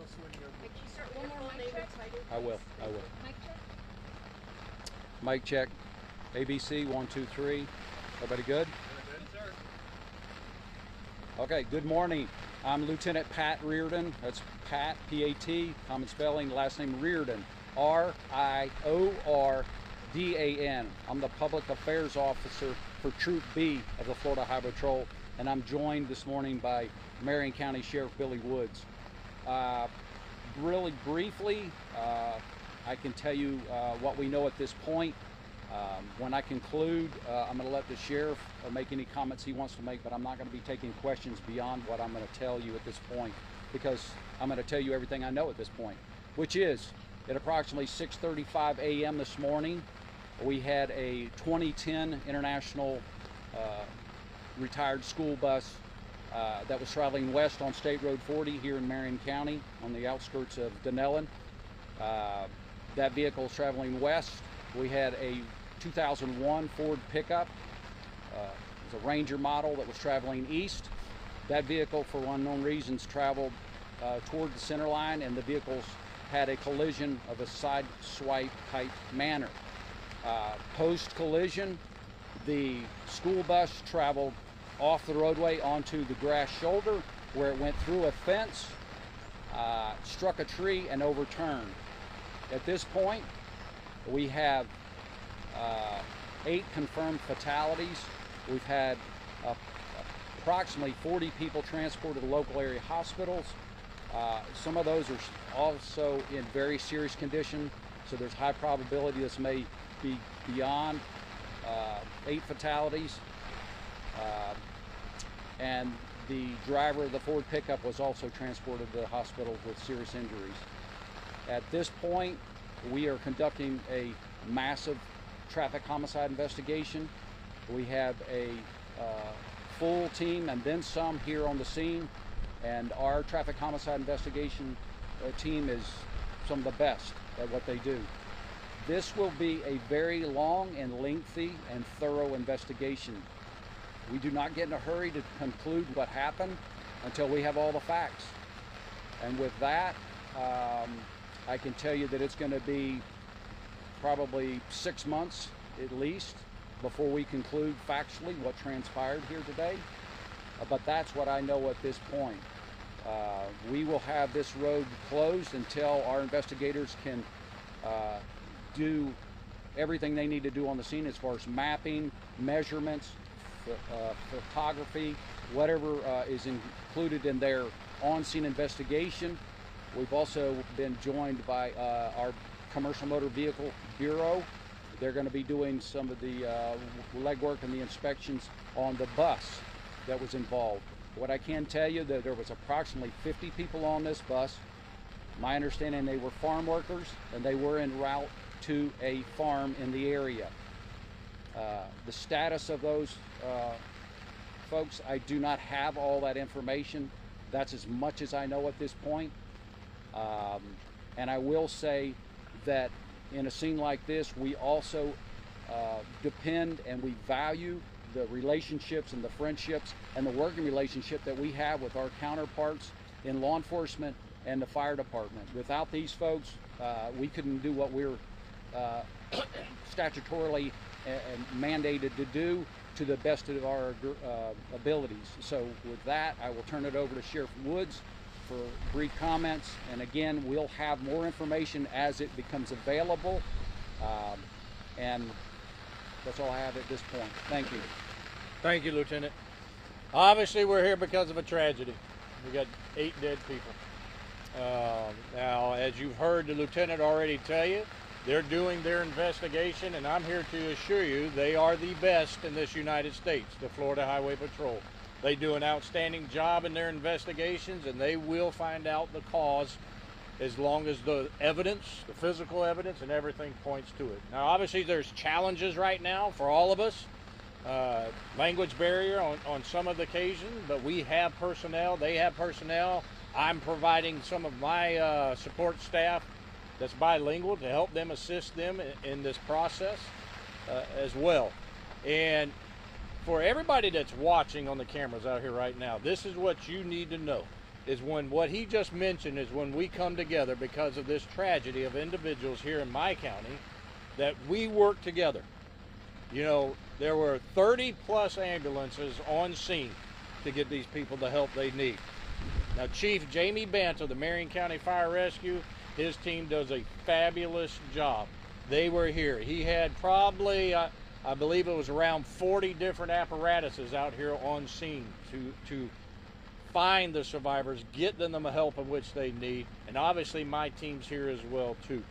us when you're. Can you start one more mic check? I will. Mic check. Mic check. ABC 1 2 3. Everybody good? Good, sir. Okay. Good morning. I'm Lieutenant Pat Reardon. That's Pat, P-A-T, common spelling. Last name Reardon, R-I-O-R-D-A-N. I'm the Public Affairs Officer for Troop B of the Florida Highway Patrol, and I'm joined this morning by Marion County Sheriff Billy Woods. Really briefly, I can tell you what we know at this point. When I conclude, I'm going to let the sheriff make any comments he wants to make, but I'm not going to be taking questions beyond what I'm going to tell you at this point, because I'm going to tell you everything I know at this point, which is at approximately 6:35 a.m. this morning, we had a 2010 International retired school bus that was traveling west on State Road 40 here in Marion County on the outskirts of Dunellen. That vehicle is traveling west. We had a 2001 Ford pickup. It was a Ranger model that was traveling east. That vehicle, for unknown reasons, traveled toward the center line, and the vehicles had a collision of a side swipe type manner. Post collision, the school bus traveled off the roadway onto the grass shoulder, where it went through a fence, struck a tree, and overturned. At this point, we have 8 confirmed fatalities. We've had approximately 40 people transported to local area hospitals. Some of those are also in very serious condition, so there's high probability this may be beyond 8 fatalities. And the driver of the Ford pickup was also transported to the hospital with serious injuries. At this point, we are conducting a massive traffic homicide investigation. We have a full team and then some here on the scene, and our traffic homicide investigation team is some of the best at what they do. This will be a very long and lengthy and thorough investigation. We do not get in a hurry to conclude what happened until we have all the facts. And with that, I can tell you that it's going to be probably 6 months at least before we conclude factually what transpired here today. But that's what I know at this point. We will have this road closed until our investigators can do everything they need to do on the scene as far as mapping, measurements, photography, whatever is included in their on-scene investigation. We've also been joined by our Commercial Motor Vehicle Bureau. They're going to be doing some of the legwork and the inspections on the bus that was involved. What I can tell you, that there was approximately 50 people on this bus. My understanding, they were farm workers, and they were en route to a farm in the area. The status of those folks, I do not have all that information. That's as much as I know at this point. And I will say that in a scene like this, we also depend and we value the relationships and the friendships and the working relationship that we have with our counterparts in law enforcement and the fire department. Without these folks, we couldn't do what we're statutorily and mandated to do to the best of our abilities. So with that, I will turn it over to Sheriff Woods for brief comments, and again, we'll have more information as it becomes available, and that's all I have at this point. Thank you. Thank you, Lieutenant. Obviously, we're here because of a tragedy. We got 8 dead people. Now, as you've heard the Lieutenant already tell you, they're doing their investigation, and I'm here to assure you they are the best in this United States, the Florida Highway Patrol. They do an outstanding job in their investigations, and they will find out the cause as long as the evidence, the physical evidence, and everything points to it. Now, obviously, there's challenges right now for all of us. Language barrier on some of the occasions, but we have personnel, they have personnel. I'm providing some of my support staff that's bilingual to help them, assist them in this process as well. And for everybody that's watching on the cameras out here right now, this is what you need to know. is when what he just mentioned is when we come together because of this tragedy of individuals here in my county, that we work together. You know, there were 30 plus ambulances on scene to get these people the help they need. Now, Chief Jamie Banta of the Marion County Fire Rescue, his team does a fabulous job. They were here. He had probably, I believe it was around 40 different apparatuses out here on scene to find the survivors, get them the help of which they need, and obviously my team's here as well too.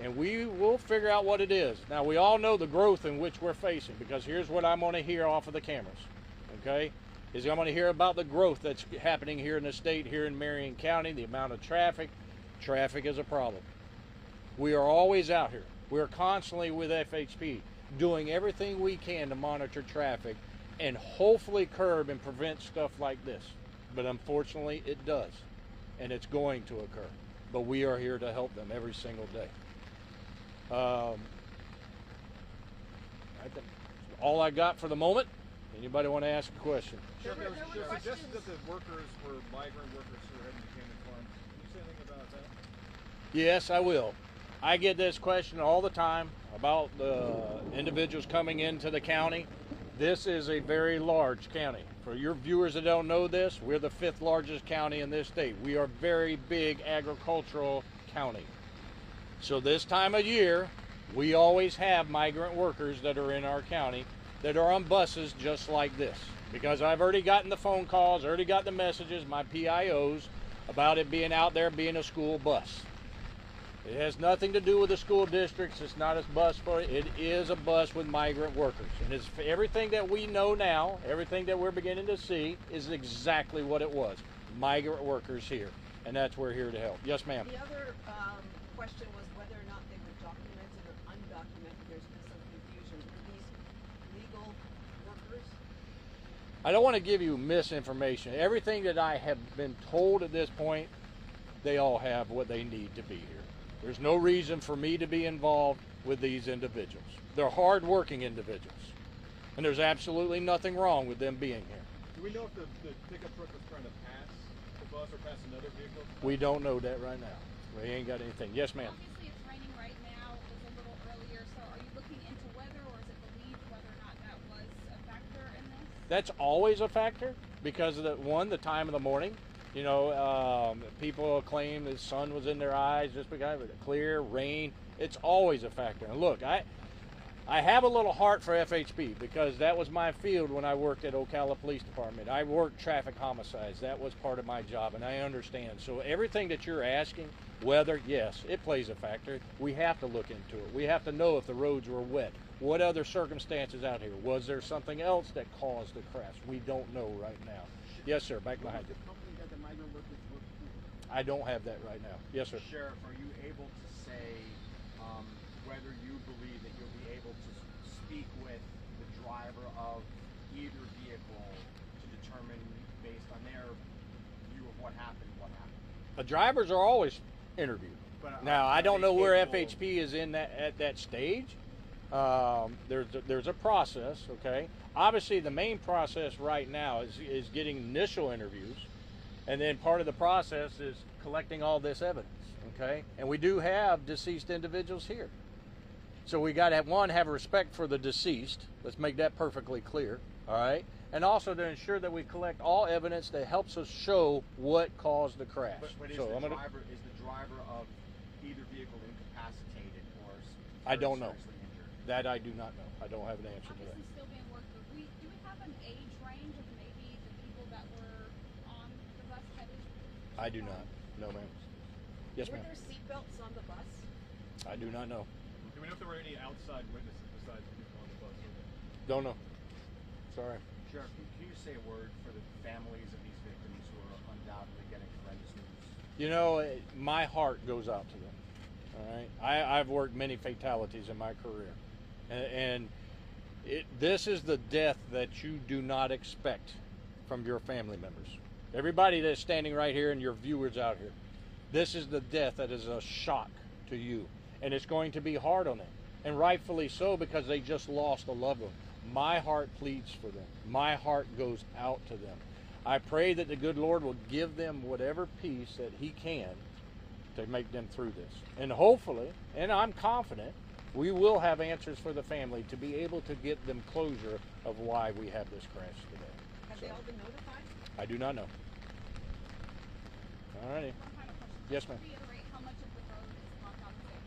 And we will figure out what it is. Now, we all know the growth in which we're facing, because here's what I'm going to hear off of the cameras, okay? Is I'm going to hear about the growth that's happening here in the state, here in Marion County, the amount of traffic. Traffic is a problem. We are always out here. We're constantly with FHP doing everything we can to monitor traffic and hopefully curb and prevent stuff like this. But unfortunately, it does, and it's going to occur. But we are here to help them every single day. I think all I got for the moment. Anybody want to ask a question? Sheriff, there was suggested that the workers were migrant workers who were heading to Canaan Farms. Can you say anything about that? Yes, I will. I get this question all the time about the individuals coming into the county. This is a very large county. For your viewers that don't know this, we're the 5th largest county in this state. We are a very big agricultural county. So this time of year, we always have migrant workers that are in our county that are on buses just like this. Because I've already gotten the phone calls, already got the messages, my PIOs, about it being out there being a school bus. It has nothing to do with the school districts. It's not a bus for it. It is a bus with migrant workers. And it's everything that we know now, everything that we're beginning to see is exactly what it was. Migrant workers here. And that's where we're here to help. Yes, ma'am. The other question was whether or not they were documented or undocumented. There's been some confusion. Are these legal workers? I don't want to give you misinformation. Everything that I have been told at this point, they all have what they need to be here. There's no reason for me to be involved with these individuals. They're hard-working individuals, and there's absolutely nothing wrong with them being here. Do we know if the pickup truck was trying to pass the bus or pass another vehicle? We don't know that right now. We ain't got anything. Yes, ma'am. Obviously, it's raining right now. It was a little earlier. So are you looking into weather, or is it believed whether or not that was a factor in this? That's always a factor because of the time of the morning. You know, people claim the sun was in their eyes just because of the clear rain. It's always a factor. And look, I have a little heart for FHP because that was my field when I worked at Ocala Police Department. I worked traffic homicides. That was part of my job, and I understand. So everything that you're asking, weather, yes, it plays a factor. We have to look into it. We have to know if the roads were wet. What other circumstances out here? Was there something else that caused the crash? We don't know right now. Yes, sir, back behind you. The migrant workers work for? I don't have that right now. Yes, sir. Sheriff, are you able to say whether you believe that you'll be able to speak with the driver of either vehicle to determine, based on their view of what happened? The drivers are always interviewed. But, Now, I are don't they know where capable- FHP is at that stage. There's a process, okay? Obviously, the main process right now is getting initial interviews, and then part of the process is collecting all this evidence, okay? And we do have deceased individuals here. So we got to, have respect for the deceased. Let's make that perfectly clear, all right? And also to ensure that we collect all evidence that helps us show what caused the crash. But is, So the I'm gonna, driver of either vehicle incapacitated or I don't know. seriously injured? that I do not know. I don't have an answer to that. Obviously, still being worked with. Do we have an age range of maybe the people that were on the bus headed? I do not. No, ma'am. Yes, Were ma'am. there seatbelts on the bus? I do not know. Do we know if there were any outside witnesses besides the people on the bus? Don't know. Sorry. Sheriff, can you say a word for the families of these victims who are undoubtedly getting horrendous news? You know, my heart goes out to them. All right. I've worked many fatalities in my career, and this is the death that you do not expect from your family members. Everybody that's standing right here and your viewers out here, this is the death that is a shock to you, and it's going to be hard on them, and rightfully so, because they just lost a loved one. My heart pleads for them. My heart goes out to them. I pray that the good Lord will give them whatever peace that He can to make them through this. And hopefully, and I'm confident, we will have answers for the family to be able to get them closure of why we have this crash today. Have they all been notified? I do not know. All righty. One final question. Yes, ma'am. Reiterate how much of the road is blocked off. Is it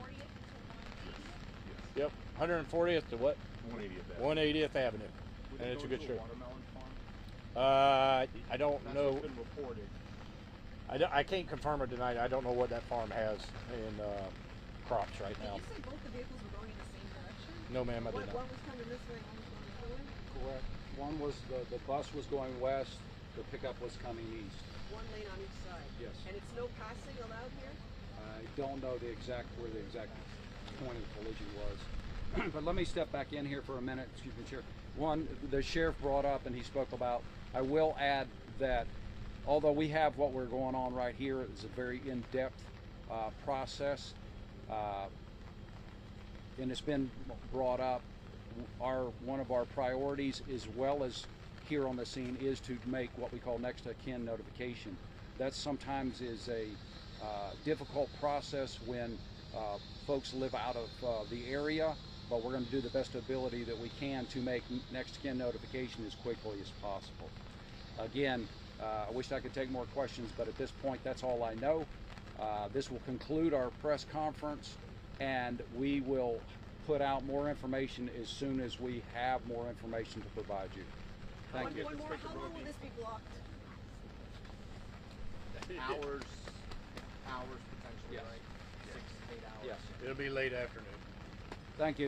140th to 180th? Yep. 140th to what? 180th Avenue. 180th Avenue. Would And it it's go a good to street. Watermelon farm? I don't That's know. what's been reported. I can't confirm or deny. I don't know what that farm has in crops right Did now. you say both the vehicles were going in the same direction? No, ma'am, I did One not. was coming this way, one was going the other way? Correct. One was the bus was going west, the pickup was coming east. One lane on each side? Yes. And it's no passing allowed here? I don't know where the exact point of the collision was. But let me step back in here for a minute, excuse me, Chair. One, the sheriff brought up and he spoke about, I will add that although we have what we're going on right here, it's a very in-depth process, and it's been brought up, one of our priorities as well as here on the scene is to make what we call next of kin notification. That sometimes is a difficult process when folks live out of the area, but we're going to do the best ability that we can to make next of kin notification as quickly as possible. Again, I wish I could take more questions, but at this point, that's all I know. This will conclude our press conference, and we will put out more information as soon as we have more information to provide you. Thank you. One more, how long will this be blocked? Hours potentially, Yes. right? 6 to 8 hours. Yes. It'll be late afternoon. Thank you.